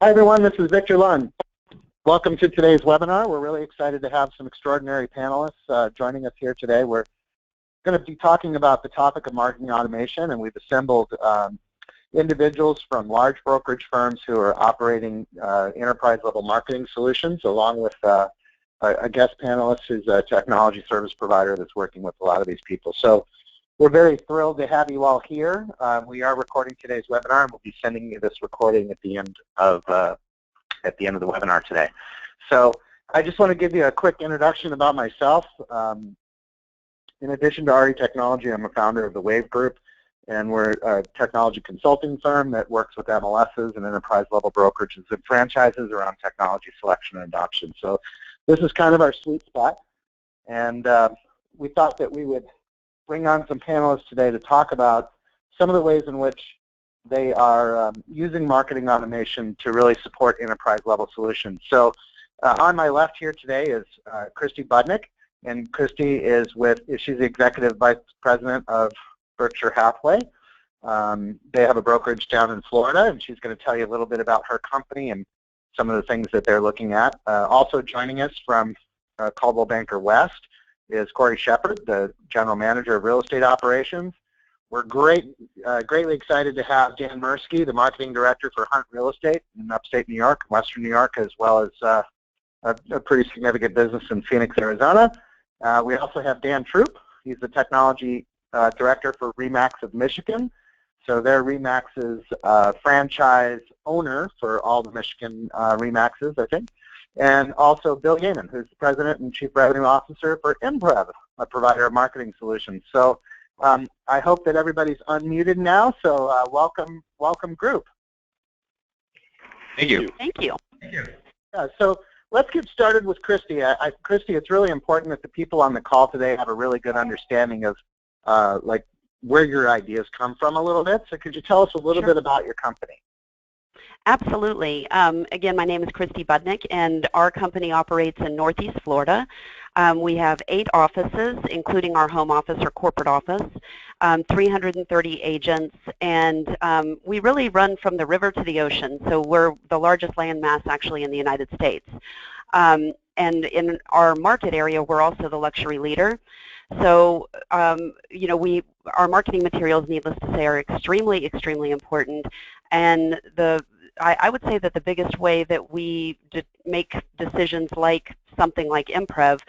Hi everyone, this is Victor Lund. Welcome to today's webinar. We're really excited to have some extraordinary panelists joining us here today. We're going to be talking about the topic of marketing automation, and we've assembled individuals from large brokerage firms who are operating enterprise-level marketing solutions, along with a guest panelist who's a technology service provider that's working with a lot of these people. So we're very thrilled to have you all here. We are recording today's webinar, and we'll be sending you this recording at the end of the webinar today. So I just want to give you a quick introduction about myself. In addition to RE Technology, I'm a founder of the Wave Group, and we're a technology consulting firm that works with MLSs and enterprise-level brokerages and franchises around technology selection and adoption. So this is kind of our sweet spot, and we thought that we would bring on some panelists today to talk about some of the ways in which they are using marketing automation to really support enterprise-level solutions. So on my left here today is Christy Budnick, and Christy she's the Executive Vice President of Berkshire Hathaway. They have a brokerage down in Florida, and she's going to tell you a little bit about her company and some of the things that they're looking at. Also joining us from Coldwell Banker West is Corey Shepard, the General Manager of Real Estate Operations. We're greatly excited to have Dan Mursky, the Marketing Director for Hunt Real Estate in upstate New York, Western New York, as well as a pretty significant business in Phoenix, Arizona. We also have Dan Troop. He's the Technology Director for Remax of Michigan. So they're Remax's franchise owner for all the Michigan Remaxes, I think. And also Bill Yeaman, who's the President and Chief Revenue Officer for Imprev, a provider of marketing solutions. So I hope that everybody's unmuted now. So welcome group. Thank you. Thank you. Yeah, so let's get started with Christy. Christy, it's really important that the people on the call today have a really good understanding of like where your ideas come from a little bit. So could you tell us a little bit about your company? Absolutely. Again, my name is Christy Budnick, and our company operates in Northeast Florida. We have 8 offices, including our home office or corporate office, 330 agents, and we really run from the river to the ocean. So we're the largest land mass actually in the United States. And in our market area, we're also the luxury leader. So, you know, our marketing materials, needless to say, are extremely, extremely important. And I would say that the biggest way that we make decisions like something like Imprev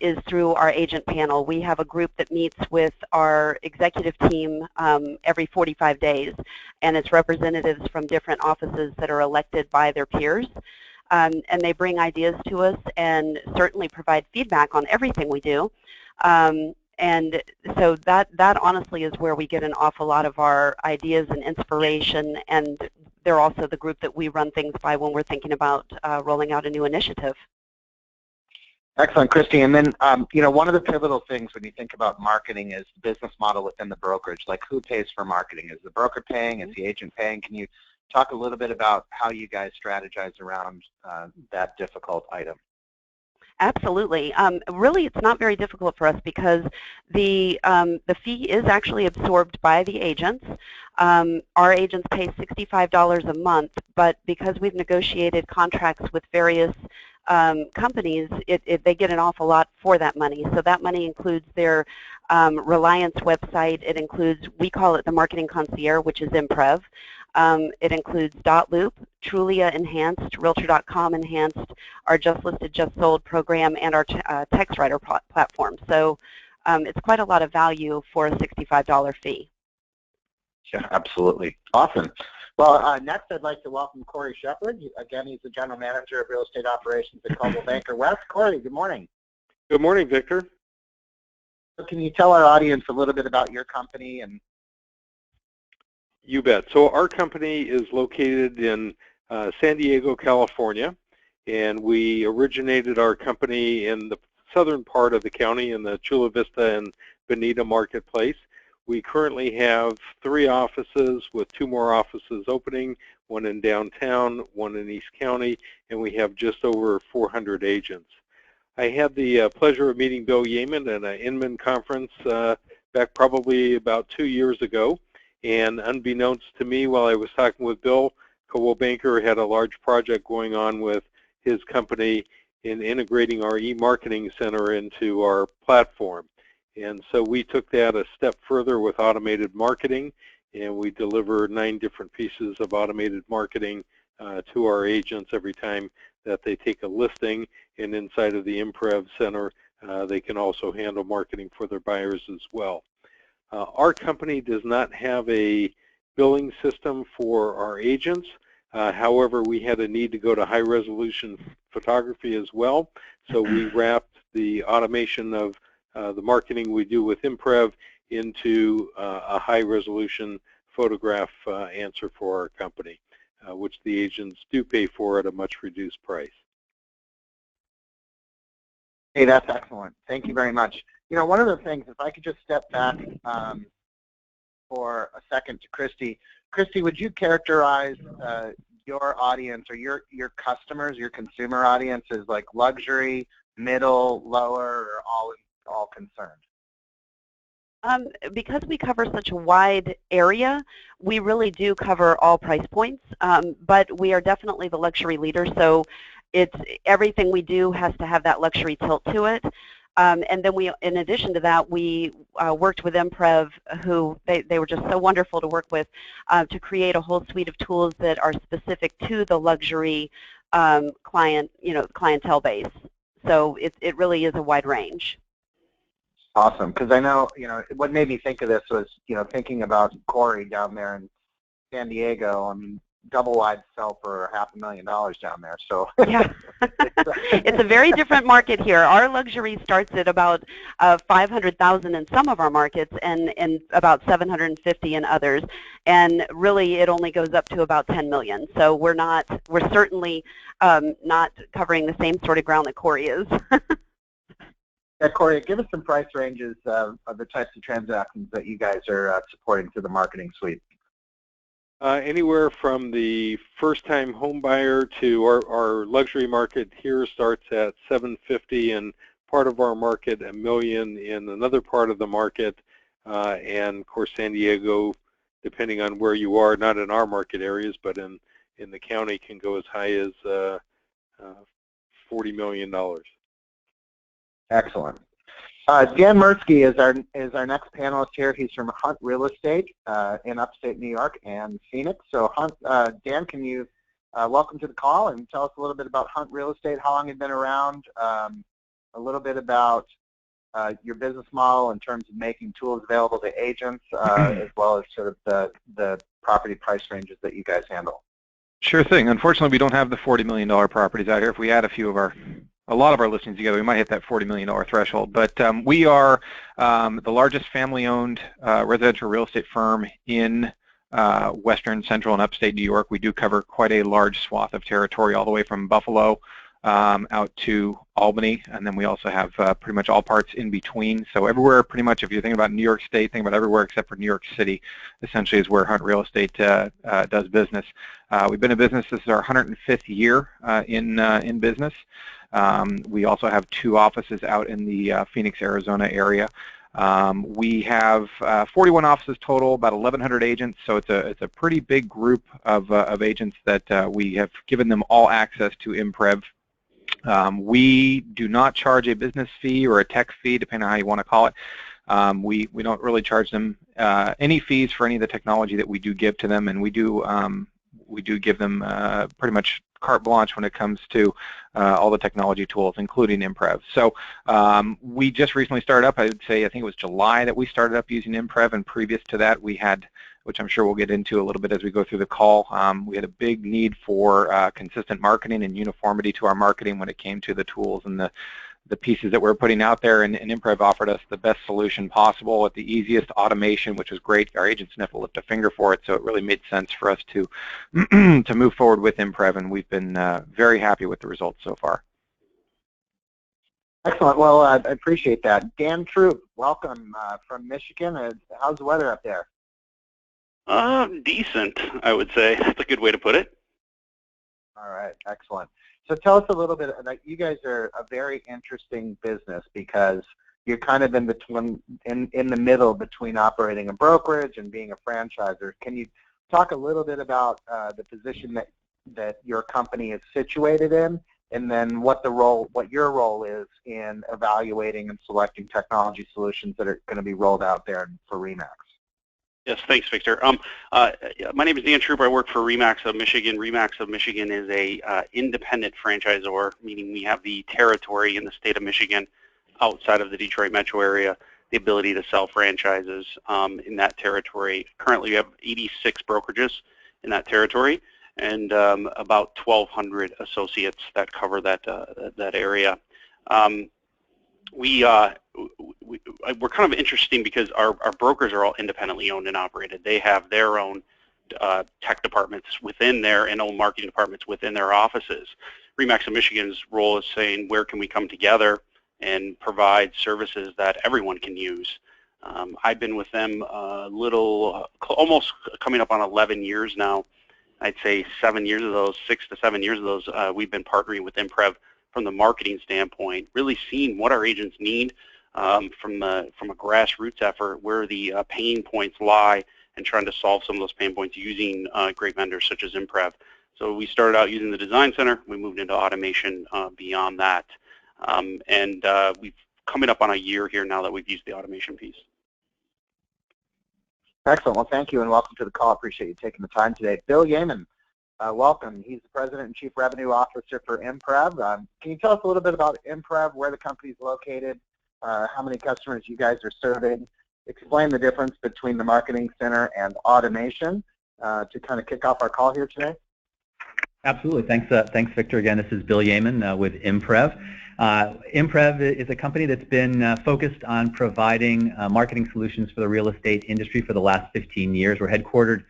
is through our agent panel. We have a group that meets with our executive team every 45 days, and it's representatives from different offices that are elected by their peers. And they bring ideas to us and certainly provide feedback on everything we do. And so that honestly is where we get an awful lot of our ideas and inspiration, and they're also the group that we run things by when we're thinking about rolling out a new initiative. Excellent, Christy. And then, you know, one of the pivotal things when you think about marketing is the business model within the brokerage. Like, who pays for marketing? Is the broker paying? Is the agent paying? Can you talk a little bit about how you guys strategize around that difficult item? Absolutely. Really, it's not very difficult for us because the fee is actually absorbed by the agents. Our agents pay $65 a month, but because we've negotiated contracts with various companies, they get an awful lot for that money. So that money includes their Reliance website. It includes, we call it the Marketing Concierge, which is Imprev. It includes .loop, Trulia Enhanced, Realtor.com Enhanced, our Just Listed, Just Sold program, and our text writer platform. So it's quite a lot of value for a $65 fee. Yeah, absolutely. Awesome. Well, next I'd like to welcome Corey Shepard. Again, he's the General Manager of Real Estate Operations at Coldwell Banker West. Corey, good morning. Good morning, Victor. So can you tell our audience a little bit about your company? And you bet. So our company is located in San Diego, California, and we originated our company in the southern part of the county in the Chula Vista and Bonita marketplace. We currently have 3 offices with 2 more offices opening, one in downtown, one in East County, and we have just over 400 agents. I had the pleasure of meeting Bill Yeaman at an Inman conference back probably about 2 years ago. And unbeknownst to me, while I was talking with Bill, Coldwell Banker had a large project going on with his company in integrating our e-marketing center into our platform. And so we took that a step further with automated marketing, and we deliver 9 different pieces of automated marketing to our agents every time that they take a listing. And inside of the Imprev Center, they can also handle marketing for their buyers as well. Our company does not have a billing system for our agents. However, we had a need to go to high-resolution photography as well, so we wrapped the automation of the marketing we do with Imprev into a high-resolution photograph answer for our company, which the agents do pay for at a much reduced price. Hey, that's excellent. Thank you very much. You know, one of the things, if I could just step back for a second to Christy. Christy, would you characterize your audience or your customers, your consumer audience, as like luxury, middle, lower, or all concerned? Because we cover such a wide area, we really do cover all price points, but we are definitely the luxury leader, so everything we do has to have that luxury tilt to it. And then in addition to that, we worked with Imprev, who they were just so wonderful to work with, to create a whole suite of tools that are specific to the luxury clientele base. So it really is a wide range. Awesome, because I know, what made me think of this was, thinking about Corey down there in San Diego. I mean, double wide sell for $500,000 down there. So yeah, it's a very different market here. Our luxury starts at about $500,000 in some of our markets, and about $750,000 in others. And really, it only goes up to about $10 million. So we're certainly not covering the same sort of ground that Corey is. Yeah, Corey, give us some price ranges of the types of transactions that you guys are supporting through the marketing suite. Anywhere from the first-time home buyer to our luxury market here starts at $750,000 in part of our market, $1 million in another part of the market, and of course San Diego, depending on where you are, not in our market areas, but in the county, can go as high as $40 million. Excellent. Dan Mirsky is our next panelist here. He's from Hunt Real Estate in upstate New York and Phoenix. So Hunt, Dan, can you welcome to the call and tell us a little bit about Hunt Real Estate, how long you've been around, a little bit about your business model in terms of making tools available to agents, as well as sort of the property price ranges that you guys handle. Sure thing. Unfortunately, we don't have the $40 million properties out here. If we add a lot of our listings together, we might hit that $40 million threshold. But we are the largest family-owned residential real estate firm in western, central, and upstate New York. We do cover quite a large swath of territory, all the way from Buffalo out to Albany, and then we also have pretty much all parts in between. So everywhere, pretty much, if you think about New York State, think about everywhere except for New York City, essentially is where Hunt Real Estate does business. We've been in business, this is our 105th year in business. We also have 2 offices out in the Phoenix, Arizona area. We have 41 offices total, about 1,100 agents, so it's a pretty big group of agents that we have given them all access to Imprev. We do not charge a business fee or a tech fee, depending on how you want to call it. We don't really charge them any fees for any of the technology that we do give to them, and we do give them pretty much carte blanche when it comes to all the technology tools, including Imprev. So we just recently started up. I would say, I think it was July that we started up using Imprev, and previous to that we had, which I'm sure we'll get into a little bit as we go through the call, we had a big need for consistent marketing and uniformity to our marketing when it came to the tools and the pieces that we're putting out there, and Imprev offered us the best solution possible with the easiest automation, which was great. Our agents never lift a finger for it, so it really made sense for us to to move forward with Imprev, and we've been very happy with the results so far. Excellent. Well, I appreciate that. Dan Troop, welcome from Michigan. How's the weather up there? Decent, I would say. That's a good way to put it. All right, excellent. So tell us a little bit, like, you guys are a very interesting business because you're kind of in between, in the middle between operating a brokerage and being a franchiser. Can you talk a little bit about the position that your company is situated in, and then what your role is in evaluating and selecting technology solutions that are going to be rolled out there for Remax. Yes, thanks, Victor. My name is Dan Trooper. I work for Remax of Michigan. Remax of Michigan is a independent franchisor, meaning we have the territory in the state of Michigan outside of the Detroit metro area, the ability to sell franchises in that territory. Currently, we have 86 brokerages in that territory and about 1,200 associates that cover that area. We're kind of interesting because our brokers are all independently owned and operated. They have their own tech departments within there and own marketing departments within their offices. Remax of Michigan's role is saying, where can we come together and provide services that everyone can use? I've been with them almost coming up on 11 years now. I'd say 7 years of those, 6 to 7 years of those, we've been partnering with Imprev from the marketing standpoint, really seeing what our agents need from a grassroots effort, where the pain points lie, and trying to solve some of those pain points using great vendors such as Imprev. So we started out using the Design Center. We moved into automation beyond that. And we've coming up on a year here now that we've used the automation piece. Excellent. Well, thank you and welcome to the call. I appreciate you taking the time today. Bill Yeaman, welcome. He's the President and Chief Revenue Officer for Imprev. Can you tell us a little bit about Imprev, where the company's located, how many customers you guys are serving, explain the difference between the Marketing Center and automation to kind of kick off our call here today? Absolutely. Thanks, Victor. Again, this is Bill Yeaman with Imprev. Imprev is a company that's been focused on providing marketing solutions for the real estate industry for the last 15 years. We're headquartered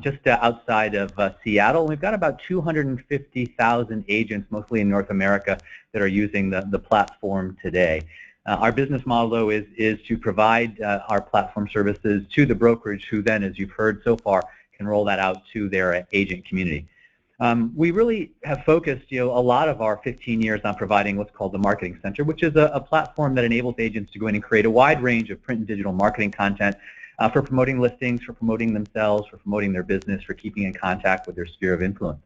just outside of Seattle. We've got about 250,000 agents, mostly in North America, that are using the platform today. Our business model, though, is to provide our platform services to the brokerage, who then, as you've heard so far, can roll that out to their agent community. We really have focused a lot of our 15 years on providing what's called the Marketing Center, which is a platform that enables agents to go in and create a wide range of print and digital marketing content for promoting listings, for promoting themselves, for promoting their business, for keeping in contact with their sphere of influence.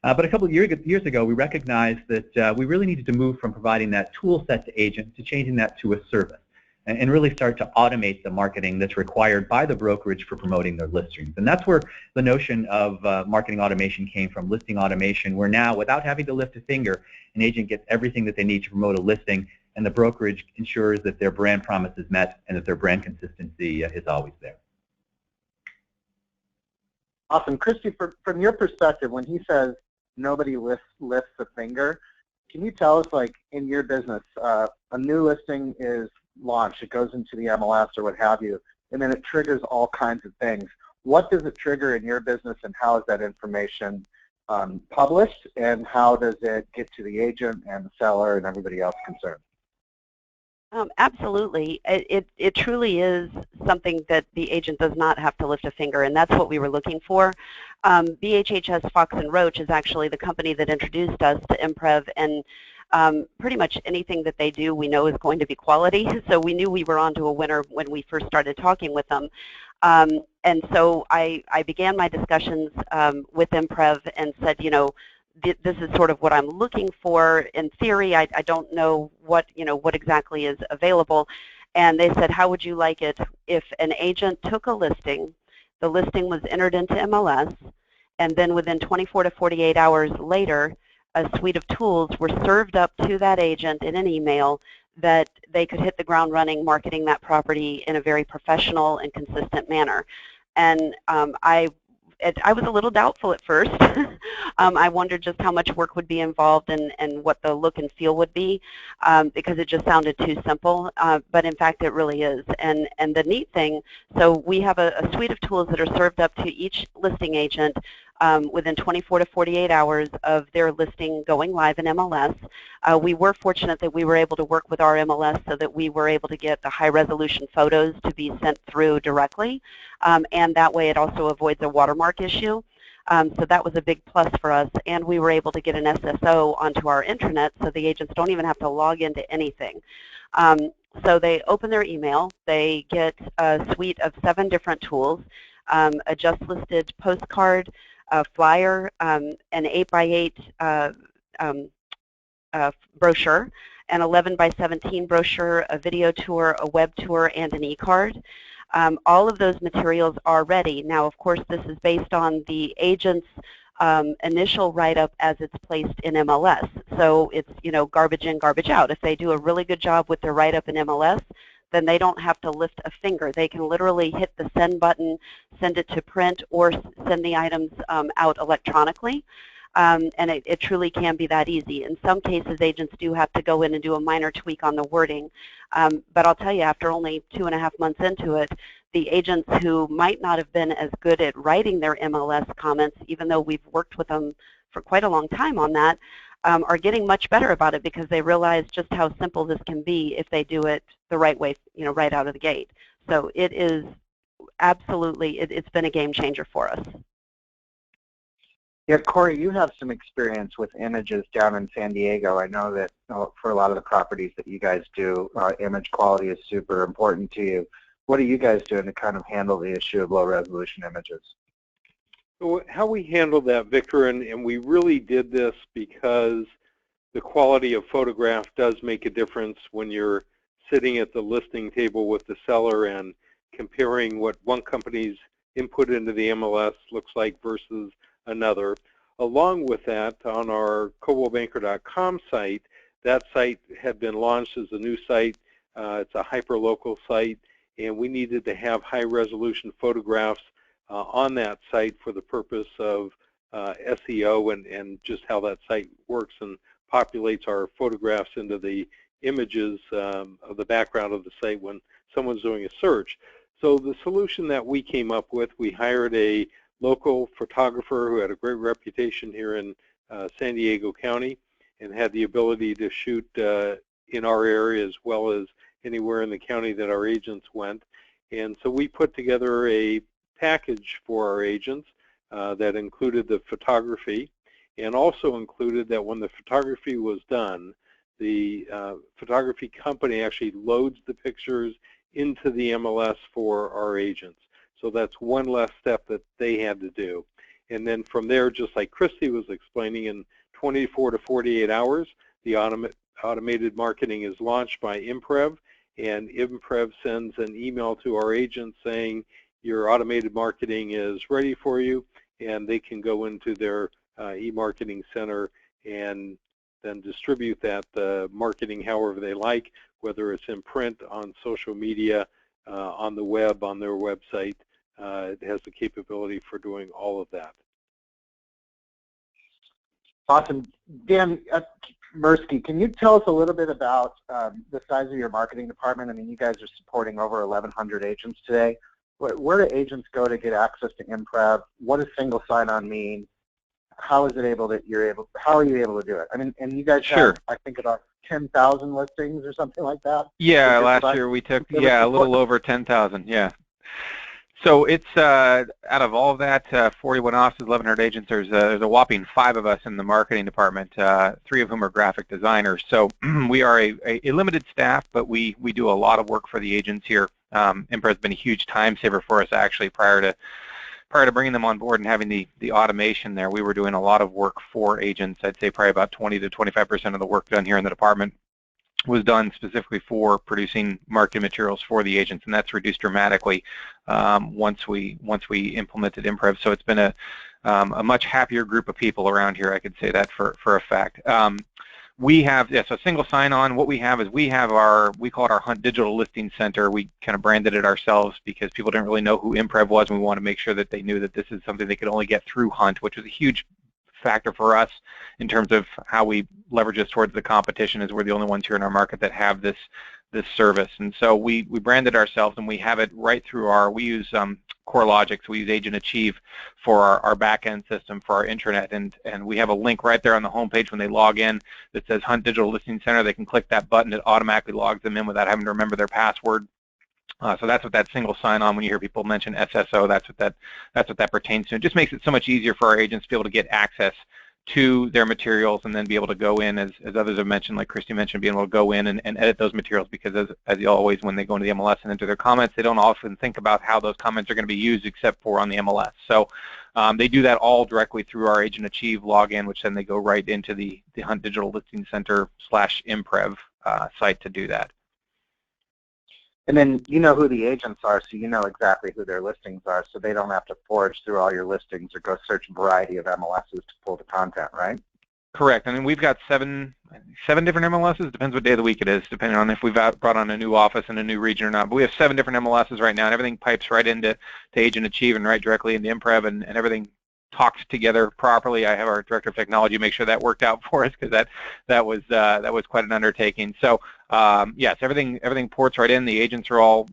But a couple of years ago, we recognized that we really needed to move from providing that tool set to agents to changing that to a service and really start to automate the marketing that's required by the brokerage for promoting their listings. And that's where the notion of marketing automation came from, listing automation, where now, without having to lift a finger, an agent gets everything that they need to promote a listing, and the brokerage ensures that their brand promise is met and that their brand consistency is always there. Awesome. Christy, from your perspective, when he says nobody lifts a finger, can you tell us, like, in your business, a new listing is launched, it goes into the MLS or what have you, and then it triggers all kinds of things. What does it trigger in your business, and how is that information published, and how does it get to the agent and the seller and everybody else concerned? Absolutely. It truly is something that the agent does not have to lift a finger, and that's what we were looking for. BHHS Fox & Roach is actually the company that introduced us to Imprev, and pretty much anything that they do we know is going to be quality, so we knew we were onto a winner when we first started talking with them. And so I began my discussions with Imprev and said, this is sort of what I'm looking for. In theory, I don't know what exactly is available. And they said, how would you like it if an agent took a listing, the listing was entered into MLS, and then within 24 to 48 hours later, a suite of tools were served up to that agent in an email that they could hit the ground running marketing that property in a very professional and consistent manner. And I was a little doubtful at first. I wondered just how much work would be involved and what the look and feel would be because it just sounded too simple, but in fact it really is. And the neat thing, so we have a suite of tools that are served up to each listing agent within 24 to 48 hours of their listing going live in MLS. We were fortunate that we were able to work with our MLS so that we were able to get the high-resolution photos to be sent through directly, and that way it also avoids a watermark issue. So that was a big plus for us, and we were able to get an SSO onto our intranet so the agents don't even have to log into anything. So they open their email, they get a suite of 7 different tools. a just listed postcard, a flyer, an 8x8 brochure, an 11x17 brochure, a video tour, a web tour, and an e-card. All of those materials are ready. Now, of course, this is based on the agent's initial write-up as it's placed in MLS. So it's, garbage in, garbage out. If they do a really good job with their write-up in MLS, then they don't have to lift a finger. They can literally hit the send button, send it to print, or send the items out electronically. And it truly can be that easy. In some cases, agents do have to go in and do a minor tweak on the wording. But I'll tell you, after only 2.5 months into it, the agents who might not have been as good at writing their MLS comments, even though we've worked with them for quite a long time on that, are getting much better about it because they realize just how simple this can be if they do it the right way, right out of the gate. So it is absolutely, it's been a game changer for us. Yeah, Corey, you have some experience with images down in San Diego. I know that for a lot of the properties that you guys do, image quality is super important to you. What are you guys doing to kind of handle the issue of low-resolution images? So how we handled that, Victor, and we really did this because the quality of photograph does make a difference when you're sitting at the listing table with the seller and comparing what one company's input into the MLS looks like versus another. Along with that, on our coldwellbanker.com site, that site had been launched as a new site. It's a hyper-local site, and we needed to have high-resolution photographs on that site for the purpose of SEO and just how that site works and populates our photographs into the images of the background of the site when someone's doing a search. So the solution that we came up with, we hired a local photographer who had a great reputation here in San Diego County and had the ability to shoot in our area as well as anywhere in the county that our agents went. And so we put together a package for our agents that included the photography and also included that when the photography was done, the photography company actually loads the pictures into the MLS for our agents. So that's one less step that they had to do. And then from there, just like Christy was explaining, in 24 to 48 hours, the automated marketing is launched by Imprev, and Imprev sends an email to our agents saying your automated marketing is ready for you, and they can go into their e-marketing center and then distribute that marketing however they like, whether it's in print, on social media, on the web, on their website. It has the capability for doing all of that. Awesome. Dan Mirsky, can you tell us a little bit about the size of your marketing department? I mean, you guys are supporting over 1,100 agents today. Where do agents go to get access to Imprev? What does single sign-on mean? How is it able that how are you able to do it? I mean, and you guys have, I think, about 10,000 listings or something like that? Yeah, last year we took, a little over 10,000, yeah. So it's, out of all of that, 41 offices, 1,100 agents, there's a whopping 5 of us in the marketing department, 3 of whom are graphic designers. So we are a limited staff, but we do a lot of work for the agents here. Imprev has been a huge time saver for us, actually, prior to bringing them on board and having the automation there. We were doing a lot of work for agents. I'd say probably about 20 to 25% of the work done here in the department was done specifically for producing marketing materials for the agents, and that's reduced dramatically once we implemented Imprev. So it's been a much happier group of people around here. I could say that for a fact. We have, so single sign-on. What we have is we call it our Hunt Digital Listing Center. We kind of branded it ourselves because people didn't really know who Imprev was, and we want to make sure that they knew that this is something they could only get through Hunt, which was a huge factor for us in terms of how we leverage this towards the competition, as we're the only ones here in our market that have this service. And so we branded ourselves, and we have it right through we use CoreLogic, so we use Agent Achieve for our back-end system for our intranet, and we have a link right there on the homepage when they log in that says Hunt Digital Listing Center. They can click that button. It automatically logs them in without having to remember their password. So that's what that single sign-on, when you hear people mention SSO, that's what that pertains to. It just makes it so much easier for our agents to be able to get access to their materials, and then be able to go in, as others have mentioned, like Christy mentioned, being able to go in and edit those materials, because as always, when they go into the MLS and enter their comments, they don't often think about how those comments are going to be used except for on the MLS. So they do that all directly through our Agent Achieve login, which then they go right into the Hunt Digital Listing Center /Imprev site to do that. And then you know who the agents are, so you know exactly who their listings are, so they don't have to forage through all your listings or go search a variety of MLSs to pull the content, right? Correct. I mean, we've got seven different MLSs. Depends what day of the week it is, depending on if we've brought on a new office in a new region or not. But we have 7 different MLSs right now, and everything pipes right into Agent Achieve and right directly into Imprev, and everything talks together properly. I have our director of technology make sure that worked out for us, because that was quite an undertaking. So yes, everything ports right in. The agents are all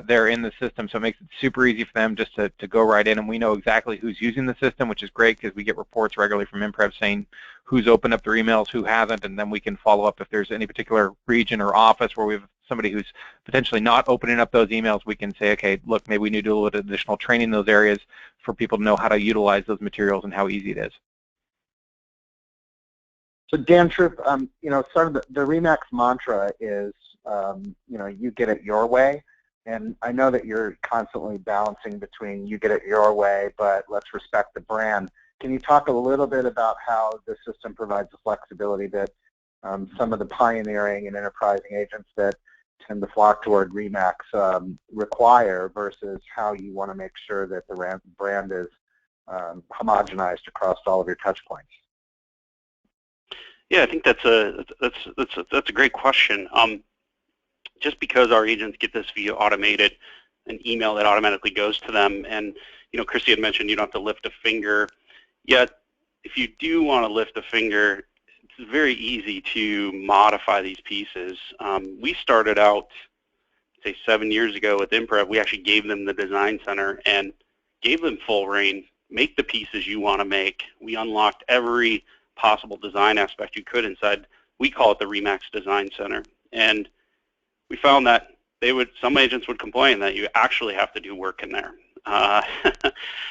there in the system, so it makes it super easy for them just to go right in, and we know exactly who's using the system, which is great, because we get reports regularly from Imprev saying who's opened up their emails, who hasn't, and then we can follow up if there's any particular region or office where we have somebody who's potentially not opening up those emails. We can say, okay, look, maybe we need to do a little additional training in those areas for people to know how to utilize those materials and how easy it is. So Dan Troop, you know, sort of the Remax mantra is, you know, you get it your way. And I know that you're constantly balancing between you get it your way, but let's respect the brand. Can you talk a little bit about how the system provides the flexibility that some of the pioneering and enterprising agents that tend to flock toward Remax require, versus how you want to make sure that the brand is homogenized across all of your touch points? Yeah, I think that's a great question. Just because our agents get this via automated, an email that automatically goes to them, and you know, Christy had mentioned you don't have to lift a finger. Yet, if you do want to lift a finger, it's very easy to modify these pieces. We started out, say, 7 years ago with Imprev. We actually gave them the design center and gave them full reign. Make the pieces you want to make. We unlocked every possible design aspect you could inside. We call it the Remax Design Center, and we found that some agents would complain that you actually have to do work in there.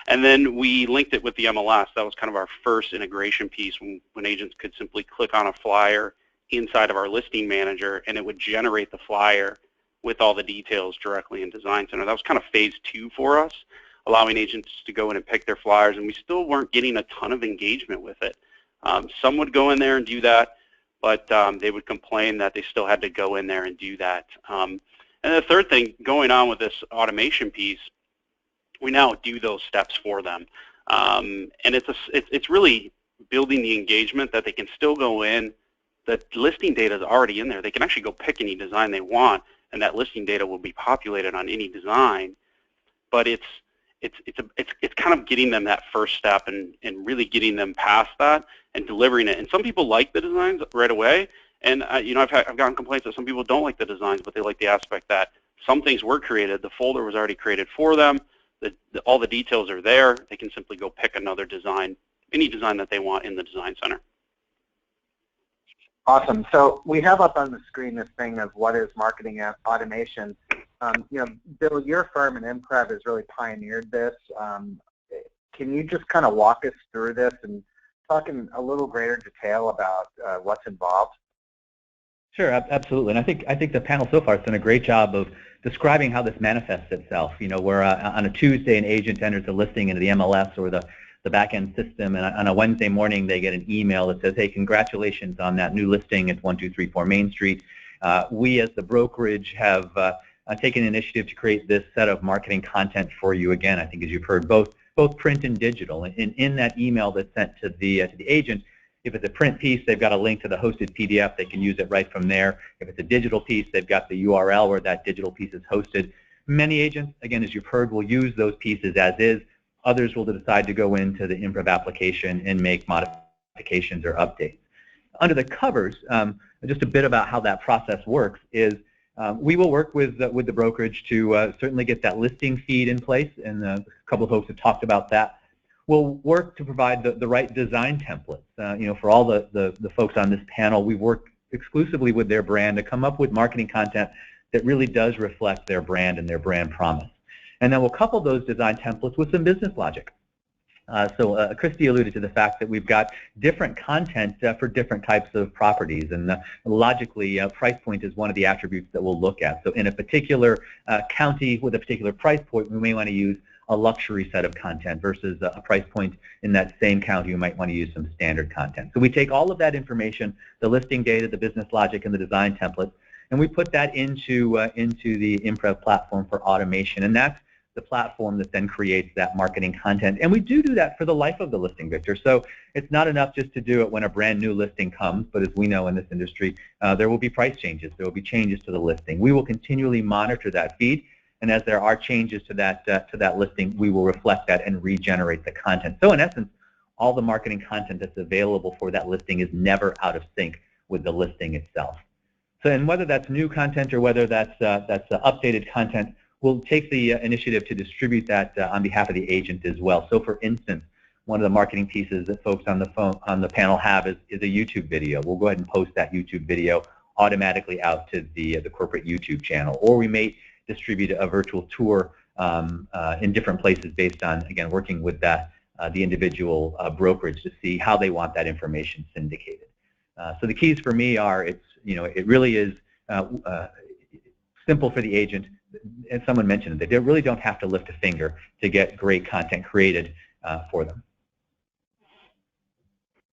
And then we linked it with the MLS. That was kind of our first integration piece, when agents could simply click on a flyer inside of our listing manager, and it would generate the flyer with all the details directly in Design Center. That was kind of phase 2 for us, allowing agents to go in and pick their flyers, and we still weren't getting a ton of engagement with it. Some would go in there and do that, but they would complain that they still had to go in there and do that. And the third thing going on with this automation piece, we now do those steps for them. And it's really building the engagement that they can still go in. The listing data is already in there. They can actually go pick any design they want, and that listing data will be populated on any design. But it's kind of getting them that first step and really getting them past that and delivering it. And some people like the designs right away, and you know, I've gotten complaints that some people don't like the designs, but they like the aspect that some things were created. The folder was already created for them. All the details are there. They can simply go pick another design, any design that they want in the Design Center. Awesome. So we have up on the screen this thing of what is marketing automation. You know, Bill, your firm and Imprev has really pioneered this. Can you just kind of walk us through this and talk in a little greater detail about what's involved? Sure, absolutely. And I think the panel so far has done a great job of describing how this manifests itself. You know, where on a Tuesday an agent enters a listing into the MLS or the back-end system, and on a Wednesday morning they get an email that says, hey, congratulations on that new listing at 1234 Main Street. We as the brokerage have taken initiative to create this set of marketing content for you again. I think, as you've heard, both print and digital. And in that email that's sent to the agent, if it's a print piece, they've got a link to the hosted PDF. They can use it right from there. If it's a digital piece, they've got the URL where that digital piece is hosted. Many agents, again, as you've heard, will use those pieces as is. Others will decide to go into the Imprev application and make modifications or updates. Under the covers, just a bit about how that process works is we will work with the brokerage to certainly get that listing feed in place, and a couple of folks have talked about that. We'll work to provide the right design templates. You know, for all the folks on this panel, we work exclusively with their brand to come up with marketing content that really does reflect their brand and their brand promise. And then we'll couple those design templates with some business logic. So Christy alluded to the fact that we've got different content for different types of properties, and logically, price point is one of the attributes that we'll look at. So in a particular county with a particular price point, we may want to use a luxury set of content versus a price point in that same county you might want to use some standard content. So we take all of that information, the listing data, the business logic, and the design template, and we put that into the Imprev platform for automation, and that's the platform that then creates that marketing content. And we do that for the life of the listing, Victor. So it's not enough just to do it when a brand new listing comes, but as we know in this industry, there will be price changes. There will be changes to the listing. We will continually monitor that feed, and as there are changes to that listing, we will reflect that and regenerate the content. So in essence, all the marketing content that's available for that listing is never out of sync with the listing itself. So, and whether that's new content or whether that's updated content, we'll take the initiative to distribute that on behalf of the agent as well. So, for instance, one of the marketing pieces that folks on the panel have is a YouTube video. We'll go ahead and post that YouTube video automatically out to the corporate YouTube channel, or we may distribute a virtual tour in different places based on, again, working with the individual brokerage to see how they want that information syndicated. So the keys for me are, it really is simple for the agent, and someone mentioned it, they really don't have to lift a finger to get great content created for them.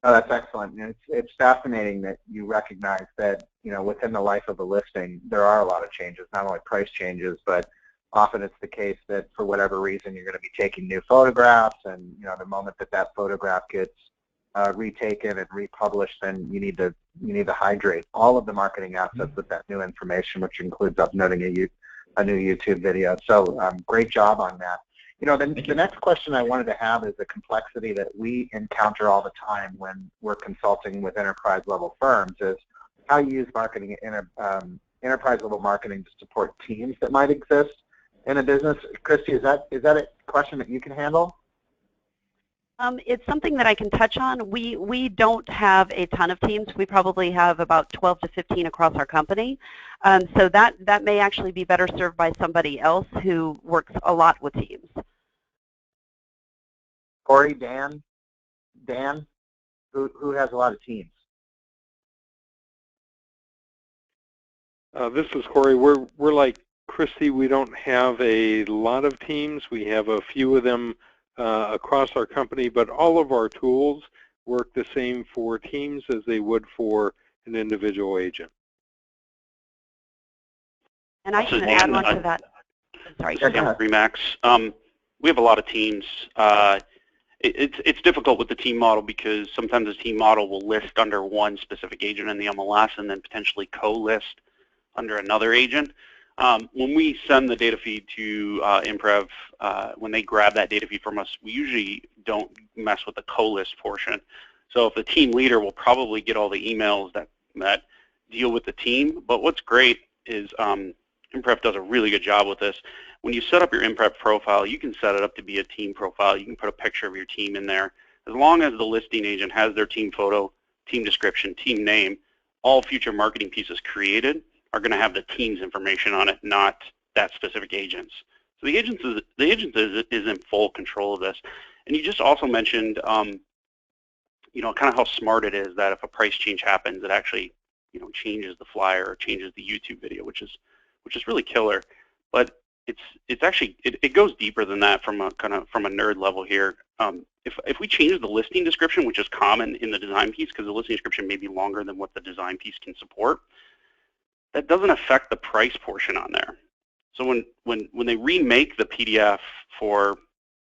Oh, that's excellent. It's fascinating that you recognize that, within the life of a listing, there are a lot of changes, not only price changes, but often it's the case that for whatever reason you're going to be taking new photographs, and the moment that photograph gets retaken and republished, then you need to hydrate all of the marketing assets with that new information, which includes uploading a new YouTube video. So great job on that. The next question I wanted to have is the complexity that we encounter all the time when we're consulting with enterprise-level firms is how you use marketing, enterprise-level marketing to support teams that might exist in a business. Christy, is that a question that you can handle? It's something that I can touch on. We don't have a ton of teams. We probably have about 12 to 15 across our company. So that may actually be better served by somebody else who works a lot with teams. Corey, Dan, who has a lot of teams? This is Corey. We're like Christy. We don't have a lot of teams. We have a few of them across our company, but all of our tools work the same for teams as they would for an individual agent. And I can add on to that. Sorry. Remax. We have a lot of teams. It's difficult with the team model because sometimes the team model will list under one specific agent in the MLS and then potentially co-list under another agent. When we send the data feed to Imprev, when they grab that data feed from us, we usually don't mess with the co-list portion. So if the team leader will probably get all the emails that deal with the team. But what's great is Imprev does a really good job with this. When you set up your Imprev profile, you can set it up to be a team profile. You can put a picture of your team in there. As long as the listing agent has their team photo, team description, team name, all future marketing pieces created are going to have the team's information on it, not that specific agent's. So the agent is in full control of this. And you just also mentioned, kind of how smart it is that if a price change happens, it actually, changes the flyer or changes the YouTube video, which is really killer. But it's actually it goes deeper than that from a nerd level here. If we change the listing description, which is common in the design piece, because the listing description may be longer than what the design piece can support, that doesn't affect the price portion on there. So when they remake the PDF for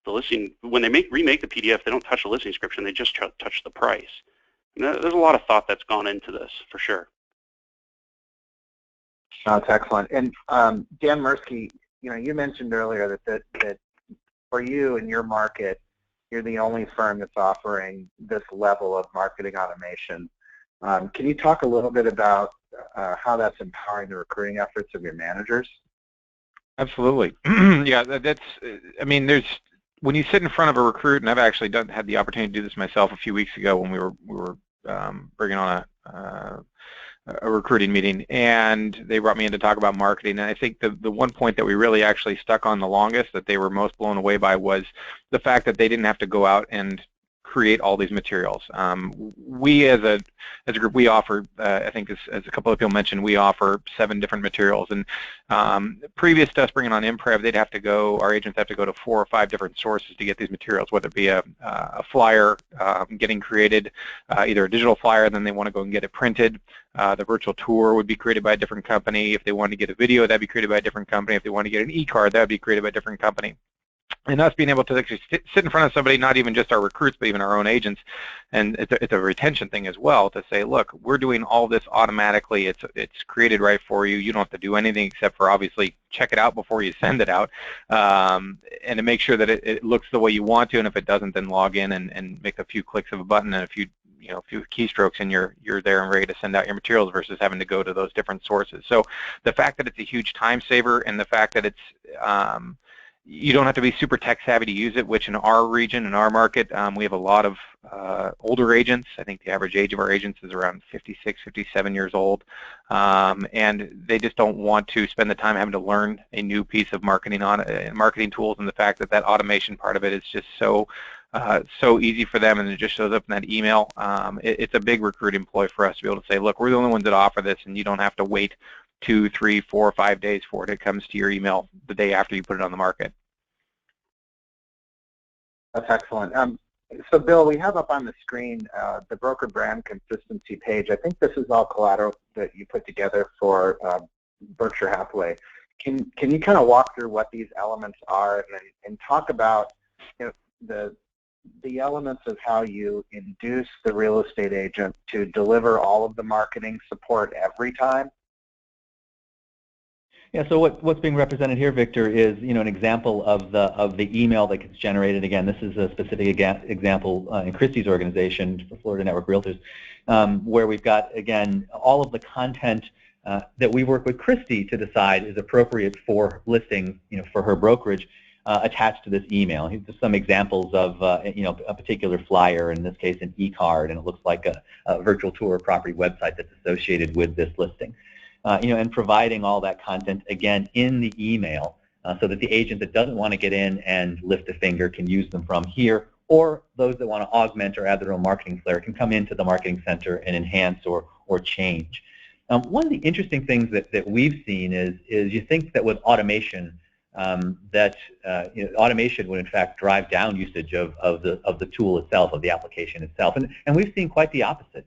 the listing, when they remake the PDF, they don't touch the listing description, they just touch the price. And there's a lot of thought that's gone into this, for sure. That's excellent. And Dan Mirsky, you mentioned earlier that for you in your market, you're the only firm that's offering this level of marketing automation. Can you talk a little bit about how that's empowering the recruiting efforts of your managers? Absolutely. Yeah, when you sit in front of a recruit, and I've actually had the opportunity to do this myself a few weeks ago when we were bringing on a recruiting meeting, and they brought me in to talk about marketing. And I think the one point that we really actually stuck on the longest, that they were most blown away by, was the fact that they didn't have to go out and create all these materials. We as a group, we offer, I think as a couple of people mentioned, we offer 7 different materials. And previous to us bringing on Imprev, they'd have to go, our agents have to go to 4 or 5 different sources to get these materials, whether it be a flyer getting created, either a digital flyer, then they want to go and get it printed. The virtual tour would be created by a different company. If they wanted to get a video, that'd be created by a different company. If they want to get an e-card, that'd be created by a different company. And us being able to actually sit in front of somebody, not even just our recruits, but even our own agents, and it's a retention thing as well, to say, look, we're doing all this automatically. It's created right for you. You don't have to do anything except for obviously check it out before you send it out, and to make sure that it looks the way you want to. And if it doesn't, then log in and make a few clicks of a button and a few keystrokes, and you're there and ready to send out your materials, versus having to go to those different sources. So the fact that it's a huge time saver, and the fact that it's you don't have to be super tech savvy to use it, which in our region, in our market, we have a lot of older agents. I think the average age of our agents is around 56, 57 years old, and they just don't want to spend the time having to learn a new piece of marketing tools. And the fact that automation part of it is just so easy for them, and it just shows up in that email. It's a big recruiting ploy for us to be able to say, look, we're the only ones that offer this, and you don't have to wait 2, 3, 4, 5 days for it. It comes to your email the day after you put it on the market. That's excellent. So Bill, we have up on the screen the broker brand consistency page. I think this is all collateral that you put together for Berkshire Hathaway. Can you kind of walk through what these elements are, and talk about the elements of how you induce the real estate agent to deliver all of the marketing support every time? Yeah, so what's being represented here, Victor, is an example of the email that gets generated. Again, this is a specific example in Christie's organization for Florida Network Realtors, where we've got, again, all of the content that we work with Christie to decide is appropriate for listing, for her brokerage, attached to this email. Here's some examples of a particular flyer, in this case an e-card, and it looks like a virtual tour property website that's associated with this listing. And providing all that content, again, in the email, so that the agent that doesn't want to get in and lift a finger can use them from here, or those that want to augment or add their own marketing flair can come into the marketing center and enhance or change. One of the interesting things that we've seen is you think that with automation, automation would in fact drive down usage of the tool itself, of the application itself, and we've seen quite the opposite.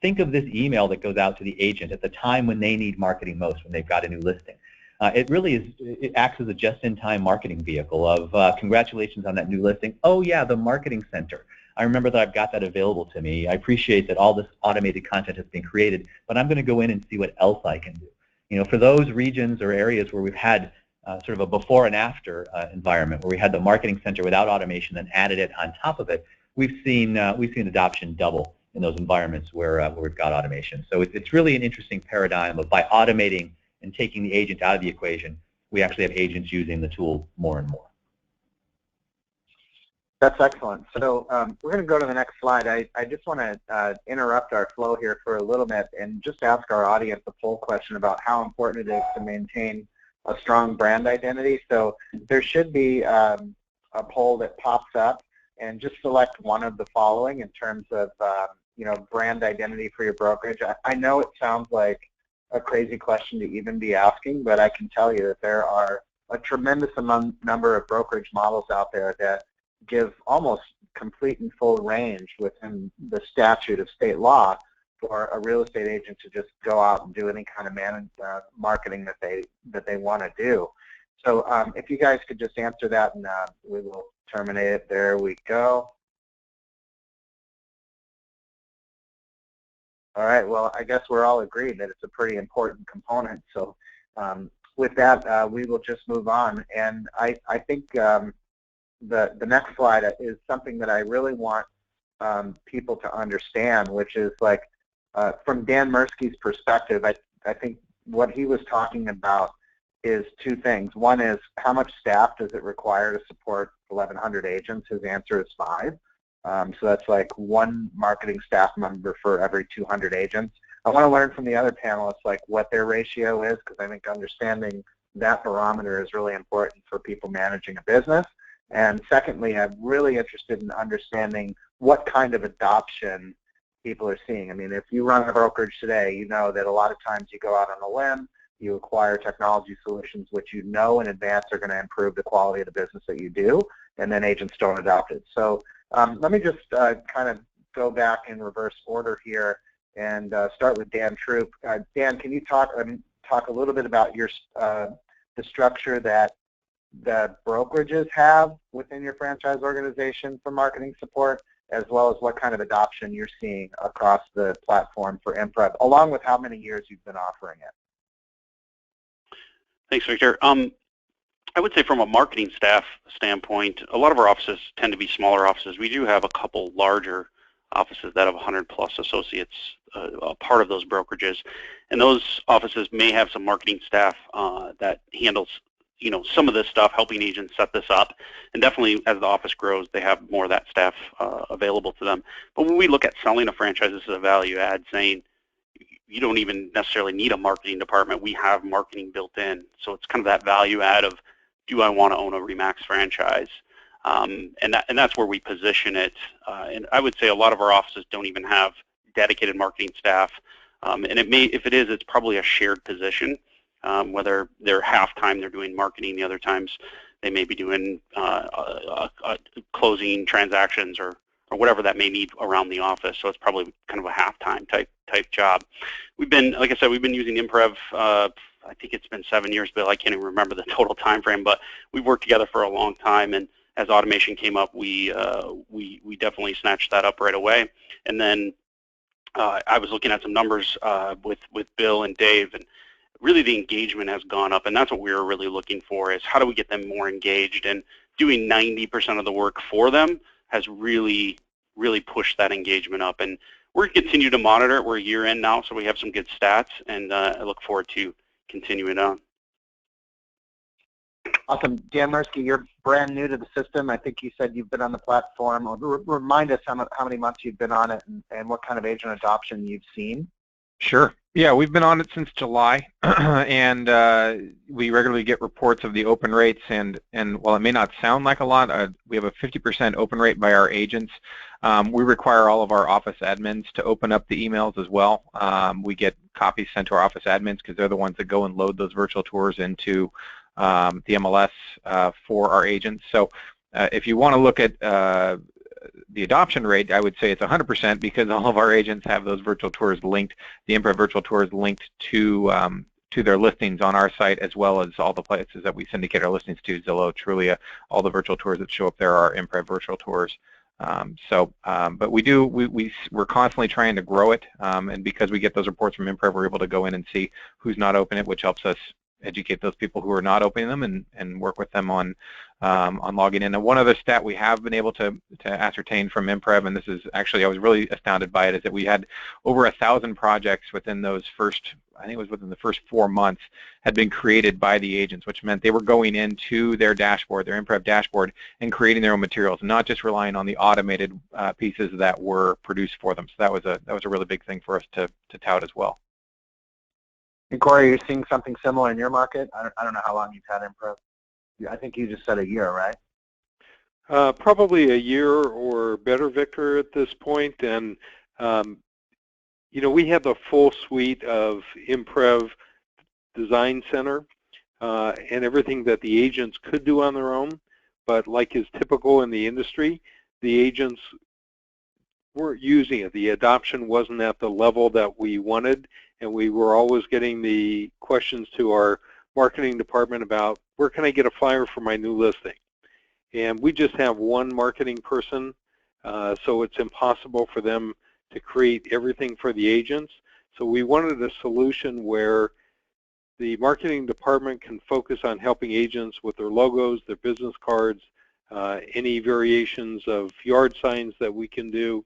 Think of this email that goes out to the agent at the time when they need marketing most, when they've got a new listing. It acts as a just-in-time marketing vehicle of congratulations on that new listing. Oh yeah, the marketing center. I remember that I've got that available to me. I appreciate that all this automated content has been created, but I'm going to go in and see what else I can do. For those regions or areas where we've had sort of a before and after environment, where we had the marketing center without automation and added it on top of it, we've seen adoption double in those environments where we've got automation. So it's really an interesting paradigm of, by automating and taking the agent out of the equation, we actually have agents using the tool more and more. That's excellent. So we're going to go to the next slide. I just want to interrupt our flow here for a little bit and just ask our audience a poll question about how important it is to maintain a strong brand identity. So there should be a poll that pops up, and just select one of the following in terms of brand identity for your brokerage. I know it sounds like a crazy question to even be asking, but I can tell you that there are a tremendous number of brokerage models out there that give almost complete and full range within the statute of state law for a real estate agent to just go out and do any kind of marketing that they want to do. So if you guys could just answer that, and we will terminate it. There we go. All right, well, I guess we're all agreed that it's a pretty important component. So with that, we will just move on. And I think the next slide is something that I really want people to understand, which is like, from Dan Mirsky's perspective, I think what he was talking about is 2 things. One is, how much staff does it require to support 1,100 agents? His answer is 5. So that's like 1 marketing staff member for every 200 agents. I want to learn from the other panelists like what their ratio is, because I think understanding that barometer is really important for people managing a business. And secondly, I'm really interested in understanding what kind of adoption people are seeing. I mean, if you run a brokerage today, you know that a lot of times you go out on a limb, you acquire technology solutions which you know in advance are going to improve the quality of the business that you do, and then agents don't adopt it. So let me just kind of go back in reverse order here and start with Dan Troop. Dan, can you talk a little bit about your the structure that the brokerages have within your franchise organization for marketing support, as well as what kind of adoption you're seeing across the platform for Imprev, along with how many years you've been offering it? Thanks, Victor. I would say from a marketing staff standpoint, a lot of our offices tend to be smaller offices. We do have a couple larger offices that have 100+ associates, a part of those brokerages, and those offices may have some marketing staff that handles, you know, some of this stuff, helping agents set this up. And definitely, as the office grows, they have more of that staff available to them. But when we look at selling a franchise, this is a value add, saying you don't even necessarily need a marketing department. We have marketing built in, so it's kind of that value add of, do I want to own a Remax franchise? And that's where we position it. And I would say a lot of our offices don't even have dedicated marketing staff. And if it is, it's probably a shared position. Whether they're half-time they're doing marketing, the other times they may be doing closing transactions or whatever that may need around the office. So it's probably kind of a half-time type job. We've been, like I said, we've been using Imprev. I think it's been 7 years, Bill. I can't even remember the total time frame, but we've worked together for a long time. And as automation came up, we definitely snatched that up right away. And then I was looking at some numbers with Bill and Dave, and really the engagement has gone up, and that's what we were really looking for, is how do we get them more engaged, and doing 90% of the work for them has really pushed that engagement up. And we're going to continue to monitor it. We're a year in now, so we have some good stats, and I look forward to continuing on. Awesome. Dan Mirsky, you're brand new to the system. I think you said you've been on the platform. Remind us how many months you've been on it and what kind of agent adoption you've seen. Sure. Yeah, we've been on it since July, and we regularly get reports of the open rates, and while it may not sound like a lot, we have a 50% open rate by our agents. We require all of our office admins to open up the emails as well. We get copies sent to our office admins because they're the ones that go and load those virtual tours into the MLS for our agents. So if you want to look at the adoption rate, I would say it's 100% because all of our agents have those virtual tours linked, the Imprev virtual tours linked to their listings on our site, as well as all the places that we syndicate our listings to, Zillow, Trulia, all the virtual tours that show up there are Imprev virtual tours. But we're constantly trying to grow it, and because we get those reports from Imprev, we're able to go in and see who's not opening it, which helps us educate those people who are not opening them and work with them on logging in. And one other stat we have been able to ascertain from Imprev, and this is actually, I was really astounded by it, is that we had over 1,000 projects within those first, I think it was within the first 4 months, had been created by the agents, which meant they were going into their dashboard, their Imprev dashboard, and creating their own materials, not just relying on the automated pieces that were produced for them. So that was a really big thing for us to tout as well. And Corey, you're seeing something similar in your market? I don't know how long you've had Imprev. I think you just said a year, right? Probably a year or better, Victor, at this point. And you know, we have the full suite of Imprev Design Center and everything that the agents could do on their own. But like is typical in the industry, the agents weren't using it. The adoption wasn't at the level that we wanted, and we were always getting the questions to our marketing department about, where can I get a flyer for my new listing? And we just have one marketing person, so it's impossible for them to create everything for the agents. So we wanted a solution where the marketing department can focus on helping agents with their logos, their business cards, any variations of yard signs that we can do.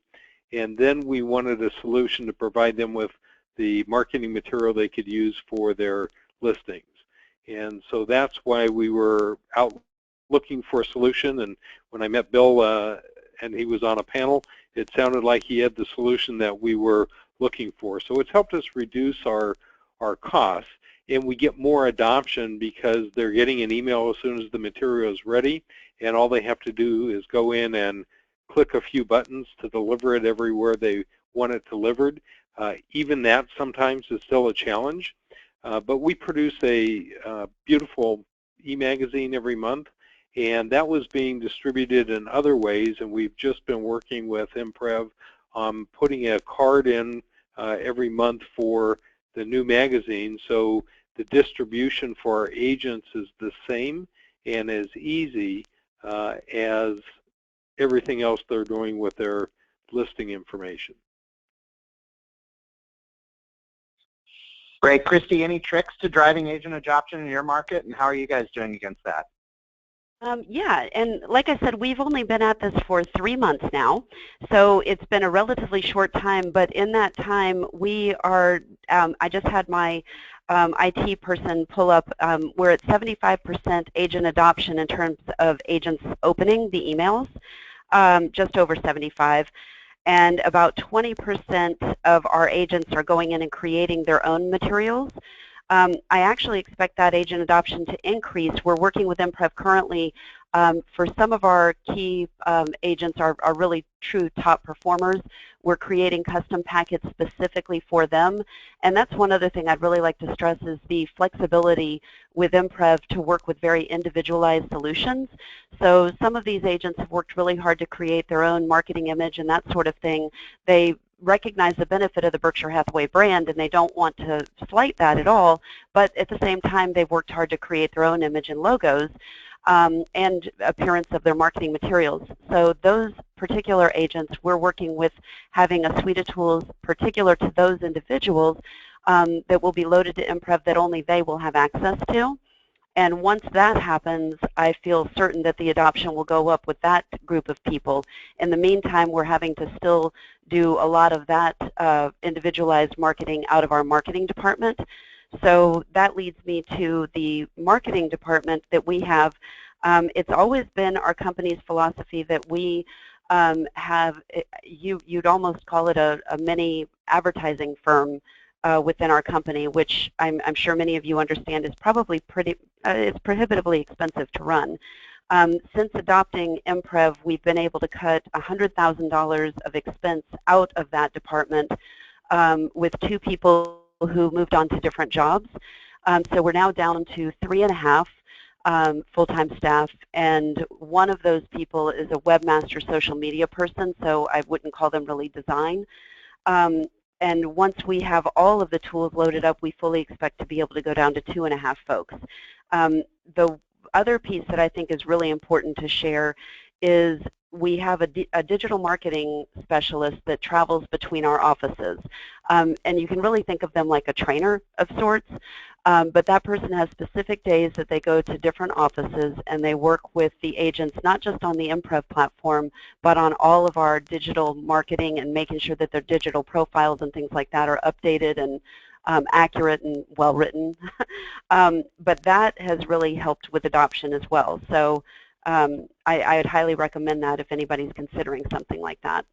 And then we wanted a solution to provide them with the marketing material they could use for their listings. And so that's why we were out looking for a solution. And when I met Bill and he was on a panel, it sounded like he had the solution that we were looking for. So it's helped us reduce our costs, and we get more adoption because they're getting an email as soon as the material is ready, and all they have to do is go in and click a few buttons to deliver it everywhere they want it delivered. Even that sometimes is still a challenge, but we produce a beautiful e-magazine every month, and that was being distributed in other ways, and we've just been working with Imprev on putting a card in every month for the new magazine, so the distribution for our agents is the same and as easy as everything else they're doing with their listing information. Great. Christy, any tricks to driving agent adoption in your market, and how are you guys doing against that? Yeah, and like I said, we've only been at this for 3 months now, so it's been a relatively short time, but in that time we are, I just had my IT person pull up, we're at 75% agent adoption in terms of agents opening the emails, just over 75, and about 20% of our agents are going in and creating their own materials. I actually expect that agent adoption to increase. We're working with Imprev currently. For some of our key agents are really true top performers. We're creating custom packets specifically for them. And that's one other thing I'd really like to stress is the flexibility with Imprev to work with very individualized solutions. So some of these agents have worked really hard to create their own marketing image and that sort of thing. They recognize the benefit of the Berkshire Hathaway brand, and they don't want to slight that at all, but at the same time they've worked hard to create their own image and logos and appearance of their marketing materials. So those particular agents, we're working with having a suite of tools particular to those individuals that will be loaded to Imprev that only they will have access to. And once that happens, I feel certain that the adoption will go up with that group of people. In the meantime, we're having to still do a lot of that individualized marketing out of our marketing department. So that leads me to the marketing department that we have. It's always been our company's philosophy that we have, you'd almost call it a mini advertising firm within our company, which I'm sure many of you understand is probably it's prohibitively expensive to run. Since adopting Imprev, we've been able to cut $100,000 of expense out of that department with 2 people who moved on to different jobs. So we're now down to 3.5 full-time staff, and one of those people is a webmaster social media person, so I wouldn't call them really design. And once we have all of the tools loaded up, we fully expect to be able to go down to 2.5 folks. The other piece that I think is really important to share is we have a digital marketing specialist that travels between our offices. And you can really think of them like a trainer of sorts. But that person has specific days that they go to different offices and they work with the agents, not just on the Imprev platform, but on all of our digital marketing and making sure that their digital profiles and things like that are updated and accurate and well written. But that has really helped with adoption as well. So I would highly recommend that if anybody's considering something like that.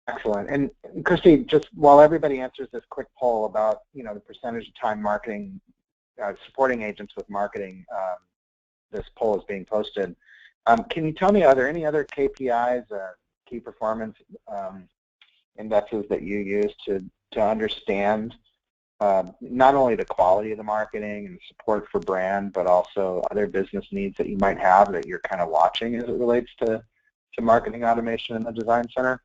Excellent. And Christy, just while everybody answers this quick poll about the percentage of time marketing, supporting agents with marketing, this poll is being posted. Can you tell me, are there any other KPIs, key performance indexes that you use to understand not only the quality of the marketing and support for brand, but also other business needs that you might have that you're kind of watching as it relates to marketing automation in the Design Center?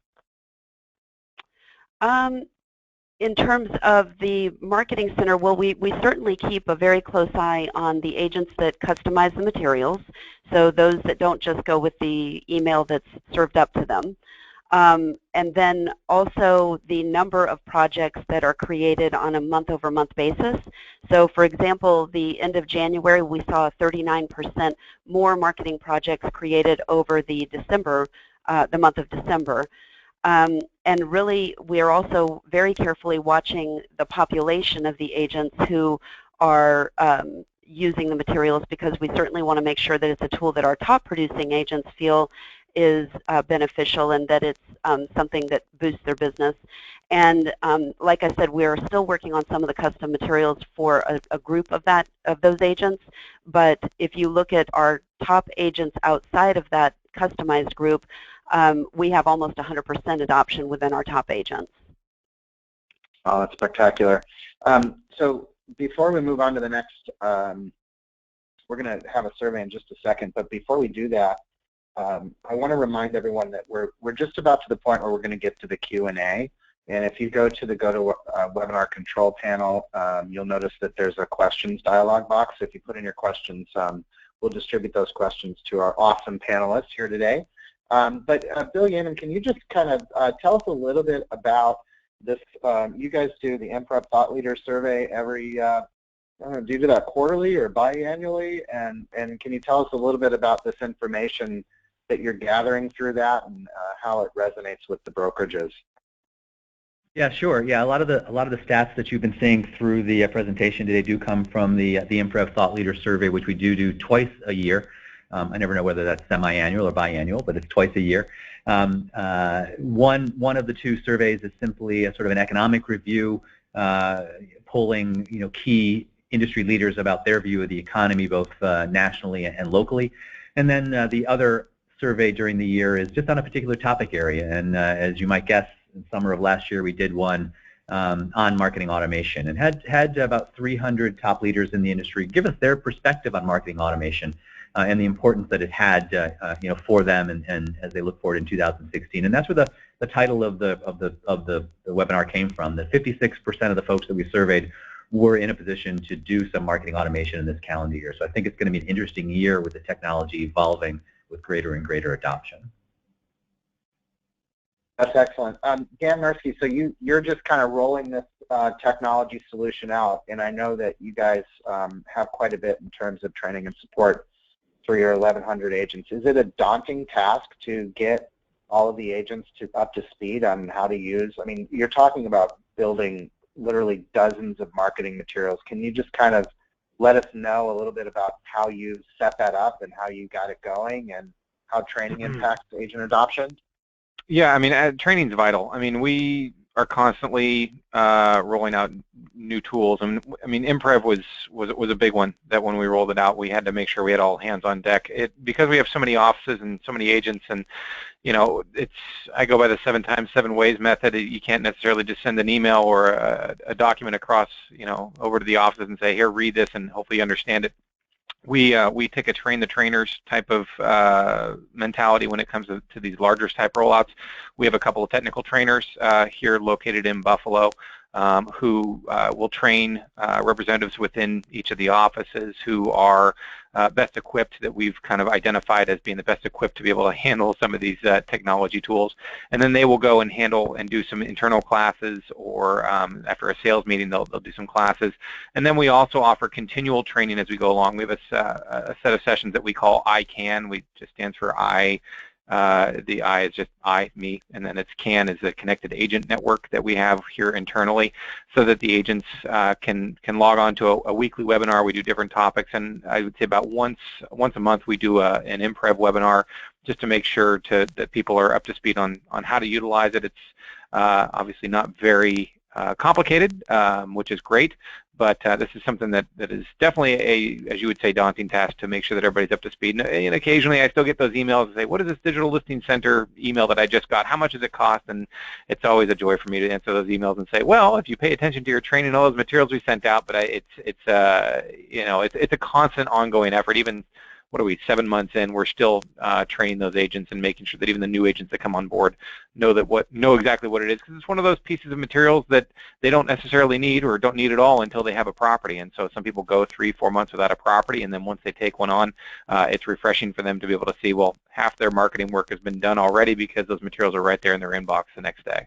In terms of the Marketing Center, well, we certainly keep a very close eye on the agents that customize the materials, so those that don't just go with the email that's served up to them. And then also the number of projects that are created on a month-over-month basis. So for example, the end of January, we saw 39% more marketing projects created over the month of December. And really, we are also very carefully watching the population of the agents who are using the materials, because we certainly want to make sure that it's a tool that our top producing agents feel is beneficial and that it's something that boosts their business. And like I said, we're still working on some of the custom materials for a group of those agents. But if you look at our top agents outside of that customized group, we have almost 100% adoption within our top agents. Oh, that's spectacular. So before we move on to the next, we're going to have a survey in just a second. But before we do that, I want to remind everyone that we're just about to the point where we're going to get to the Q&A. And if you go to the webinar control panel, you'll notice that there's a questions dialog box. If you put in your questions, we'll distribute those questions to our awesome panelists here today. But Bill Yeaman, can you just kind of tell us a little bit about this? You guys do the MPrev Thought Leader Survey every, I don't know, do you do that quarterly or biannually? And can you tell us a little bit about this information that you're gathering through that and how it resonates with the brokerages? Yeah, sure. Yeah, a lot of the stats that you've been seeing through the presentation today do come from the MPrev Thought Leader Survey, which we do twice a year. I never know whether that's semi-annual or biannual, but it's twice a year. One of the two surveys is simply a sort of an economic review, polling key industry leaders about their view of the economy, both nationally and locally. And then the other survey during the year is just on a particular topic area. And as you might guess, in summer of last year, we did one on marketing automation and had about 300 top leaders in the industry give us their perspective on marketing automation and the importance that it had for them and as they look forward in 2016. And that's where the title of the webinar came from. That 56% of the folks that we surveyed were in a position to do some marketing automation in this calendar year. So I think it's going to be an interesting year with the technology evolving with greater and greater adoption. That's excellent. Dan Mirsky, so you're just kind of rolling this technology solution out, and I know that you guys have quite a bit in terms of training and support for your 1,100 agents. Is it a daunting task to get all of the agents up to speed on how to use? I mean, you're talking about building literally dozens of marketing materials. Can you just kind of let us know a little bit about how you set that up and how you got it going and how training impacts agent adoption? Yeah, I mean, training's vital. I mean, we are constantly rolling out new tools. I mean, MPrev was a big one that when we rolled it out, we had to make sure we had all hands on deck. Because we have so many offices and so many agents, and I go by the 7 times 7 ways method. You can't necessarily just send an email or a document across, over to the offices and say, here, read this, and hopefully you understand it. We take a train the trainers type of mentality when it comes to these larger type rollouts. We have a couple of technical trainers here located in Buffalo who will train representatives within each of the offices who are best equipped, that we've kind of identified as being the best equipped to be able to handle some of these technology tools. And then they will go and handle and do some internal classes, or after a sales meeting, they'll do some classes. And then we also offer continual training as we go along. We have a set of sessions that we call ICANN, which just stands for the I is just me, and then it's CAN is the Connected Agent Network that we have here internally, so that the agents can log on to a weekly webinar. We do different topics, and I would say about once a month we do an MPrev webinar just to make sure that people are up to speed on how to utilize it. It's obviously not very complicated, which is great, but this is something that is definitely as you would say, daunting task to make sure that everybody's up to speed. And occasionally I still get those emails and say, what is this Digital Listing Center email that I just got? How much does it cost? And it's always a joy for me to answer those emails and say, well, if you pay attention to your training, all those materials we sent out, but it's a constant ongoing effort. Even, what are we, 7 months in, we're still training those agents and making sure that even the new agents that come on board know exactly what it is, because it's one of those pieces of materials that they don't necessarily need or don't need at all until they have a property. And so some people go 3-4 months without a property, and then once they take one on, it's refreshing for them to be able to see, well, half their marketing work has been done already because those materials are right there in their inbox the next day.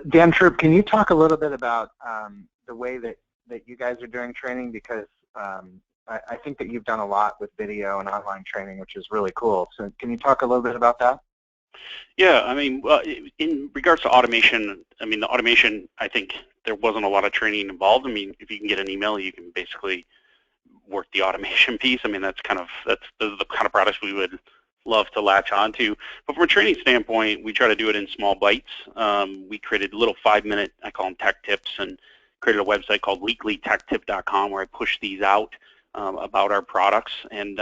Dan Troop, can you talk a little bit about the way that you guys are doing training? Because I think that you've done a lot with video and online training, which is really cool. So can you talk a little bit about that? Yeah, I mean, in regards to automation, the automation, I think there wasn't a lot of training involved. I mean, if you can get an email, you can basically work the automation piece. I mean, those are the kind of products we would love to latch onto. But from a training standpoint, we try to do it in small bites. We created little 5-minute, I call them tech tips, and created a website called weeklytechtip.com where I push these out about our products. And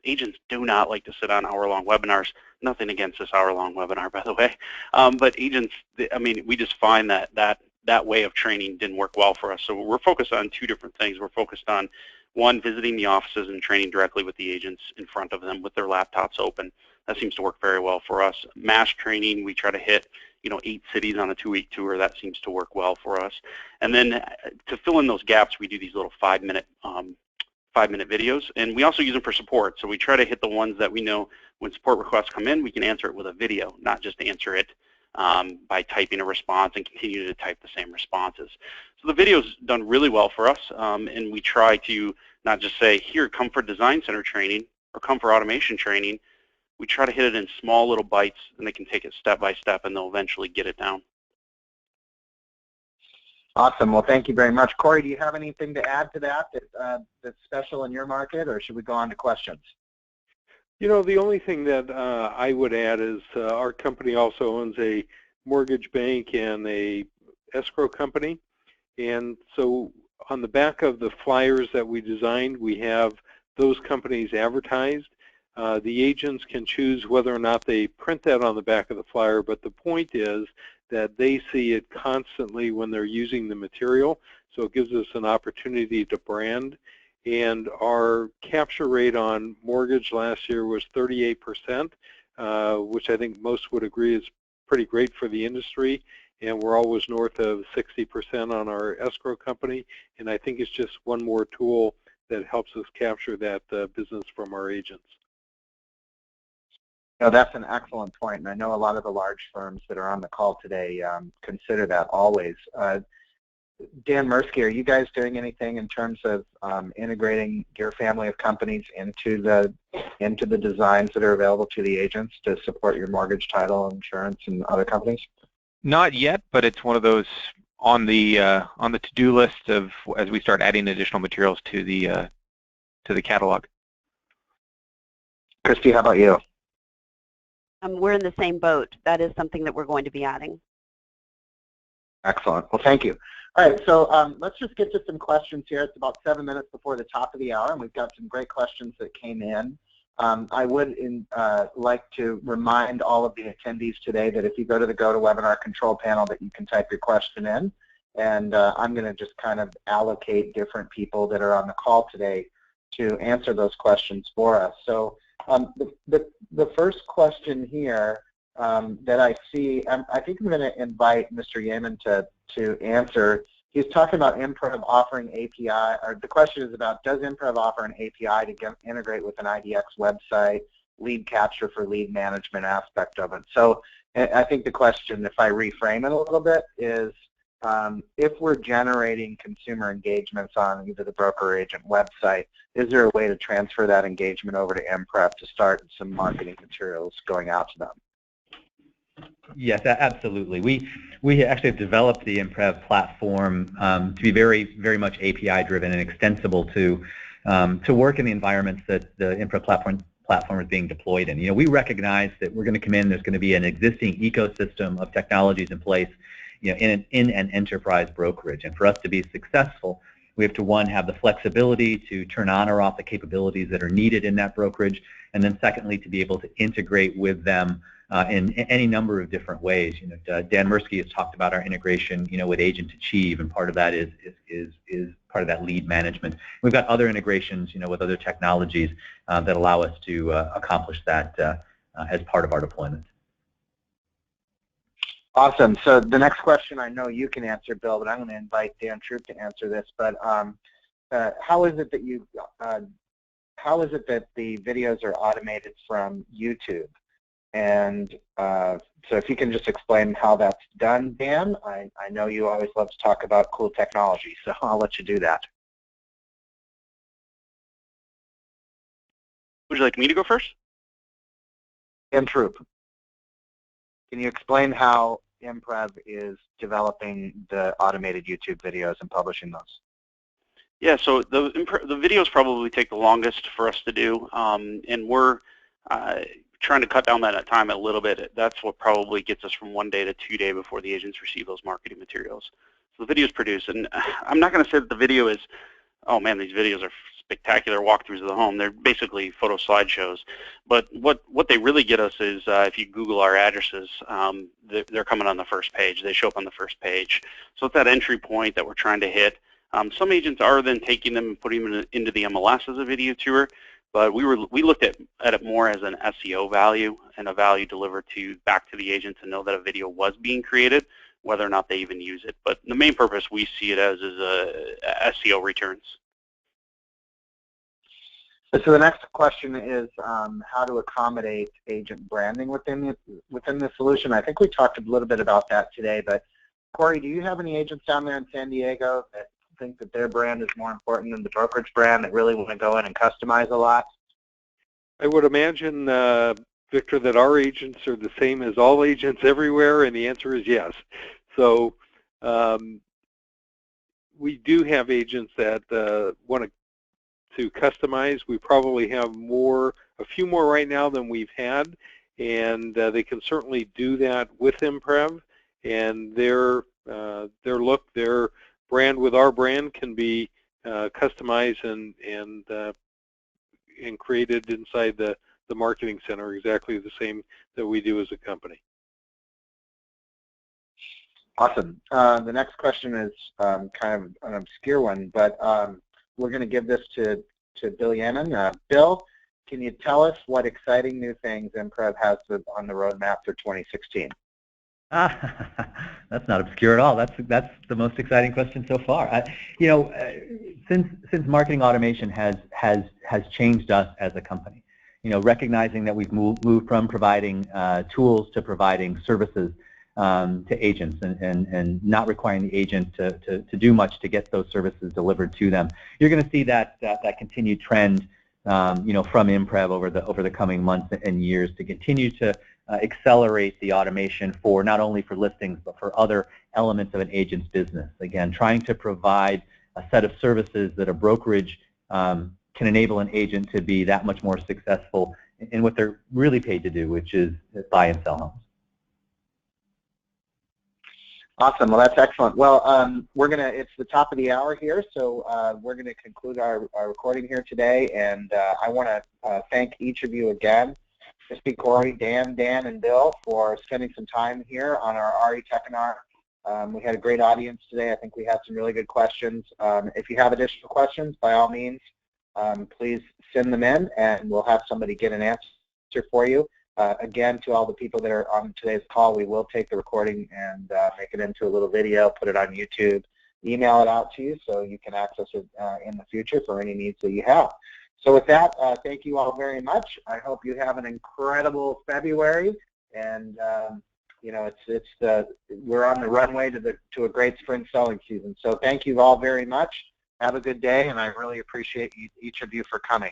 agents do not like to sit on hour-long webinars. Nothing against this hour-long webinar, by the way. But agents, I mean, we just find that way of training didn't work well for us. So we're focused on two different things. We're focused on, one, visiting the offices and training directly with the agents in front of them with their laptops open. That seems to work very well for us. Mass training, we try to hit 8 cities on a 2-week tour. That seems to work well for us. And then to fill in those gaps, we do these little 5-minute videos, and we also use them for support. So we try to hit the ones that we know when support requests come in, we can answer it with a video, not just answer it by typing a response and continue to type the same responses. So the video's done really well for us, and we try to not just say, here, come for design center training or come for automation training. We try to hit it in small little bites, and they can take it step by step, and they'll eventually get it down. Awesome. Well, thank you very much. Corey, do you have anything to add to that that's special in your market, or should we go on to questions? The only thing that I would add is our company also owns a mortgage bank and a escrow company. And so on the back of the flyers that we designed, we have those companies advertised. The agents can choose whether or not they print that on the back of the flyer, but the point is that they see it constantly when they're using the material, so it gives us an opportunity to brand. And our capture rate on mortgage last year was 38%, which I think most would agree is pretty great for the industry, and we're always north of 60% on our escrow company, and I think it's just one more tool that helps us capture that business from our agents. That's an excellent point, and I know a lot of the large firms that are on the call today consider that always. Dan Mirsky, are you guys doing anything in terms of integrating your family of companies into the designs that are available to the agents to support your mortgage, title, insurance, and other companies? Not yet, but it's one of those on the to-do list of as we start adding additional materials to the catalog. Christy, how about you? We're in the same boat. That is something that we're going to be adding. Excellent. Well, thank you. All right, so let's just get to some questions here. It's about 7 minutes before the top of the hour, and we've got some great questions that came in. I would like to remind all of the attendees today that if you go to the GoToWebinar control panel that you can type your question in, and I'm going to just kind of allocate different people that are on the call today to answer those questions for us. So the first question here that I see, I think I'm going to invite Mr. Yeaman to answer. He's talking about Imprev offering API, or the question is about, does Imprev offer an API to integrate with an IDX website, lead capture for lead management aspect of it? So I think the question, if I reframe it a little bit, is if we're generating consumer engagements on either the broker or agent website, is there a way to transfer that engagement over to Imprev to start some marketing materials going out to them? Yes, absolutely. We actually have developed the Imprev platform to be very, very much API-driven and extensible to work in the environments that the Imprev platform is being deployed in. We recognize that we're going to come in. There's going to be an existing ecosystem of technologies in place, in an enterprise brokerage, and for us to be successful, we have to, one, have the flexibility to turn on or off the capabilities that are needed in that brokerage, and then secondly, to be able to integrate with them in any number of different ways. Dan Mirsky has talked about our integration, with Agent Achieve, and part of that is part of that lead management. We've got other integrations, with other technologies that allow us to accomplish that as part of our deployment. Awesome. So the next question I know you can answer, Bill, but I'm going to invite Dan Troop to answer this. But how is it that the videos are automated from YouTube? And so if you can just explain how that's done, Dan. I know you always love to talk about cool technology, so I'll let you do that. Would you like me to go first? Dan Troop. Can you explain how Imprev is developing the automated YouTube videos and publishing those? Yeah, so the videos probably take the longest for us to do, and we're trying to cut down that time a little bit. That's what probably gets us from 1 day to 2 days before the agents receive those marketing materials. So the video is produced, and I'm not going to say that the video is, oh man, these videos are spectacular walkthroughs of the home. They're basically photo slideshows. But what they really get us is, if you Google our addresses, they're coming on the first page. They show up on the first page. So it's that entry point that we're trying to hit. Some agents are then taking them and putting them into the MLS as a video tour. But we looked at it more as an SEO value and a value delivered back to the agent to know that a video was being created, whether or not they even use it. But the main purpose we see it as is SEO returns. So the next question is how to accommodate agent branding within the solution. I think we talked a little bit about that today, but Corey, do you have any agents down there in San Diego that think that their brand is more important than the brokerage brand, that really want to go in and customize a lot? I would imagine, Victor, that our agents are the same as all agents everywhere, and the answer is yes. So we do have agents that want to customize. We probably have a few more right now than we've had, and they can certainly do that with Imprev, and their look, their brand with our brand can be customized and created inside the marketing center exactly the same that we do as a company. Awesome. The next question is kind of an obscure one, but we're going to give this to Bill Yemen. Bill, can you tell us what exciting new things Imprev has on the roadmap for 2016? That's not obscure at all. That's the most exciting question so far. Since marketing automation has changed us as a company, recognizing that we've moved from providing tools to providing services to agents and not requiring the agent to do much to get those services delivered to them. You're going to see that continued trend, from Imprev over the coming months and years to continue to accelerate the automation for not only for listings but for other elements of an agent's business. Again, trying to provide a set of services that a brokerage can enable an agent to be that much more successful in what they're really paid to do, which is buy and sell homes. Awesome. Well, that's excellent. Well, it's the top of the hour here, so we're going to conclude our recording here today, and I want to thank each of you again, especially Corey, Dan, and Bill, for spending some time here on our RE Techinar. We had a great audience today. I think we had some really good questions. If you have additional questions, by all means, please send them in, and we'll have somebody get an answer for you. Again, to all the people that are on today's call, we will take the recording and make it into a little video, put it on YouTube, email it out to you so you can access it in the future for any needs that you have. So with that, thank you all very much. I hope you have an incredible February, and we're on the runway to a great spring selling season. So thank you all very much. Have a good day, and I really appreciate each of you for coming.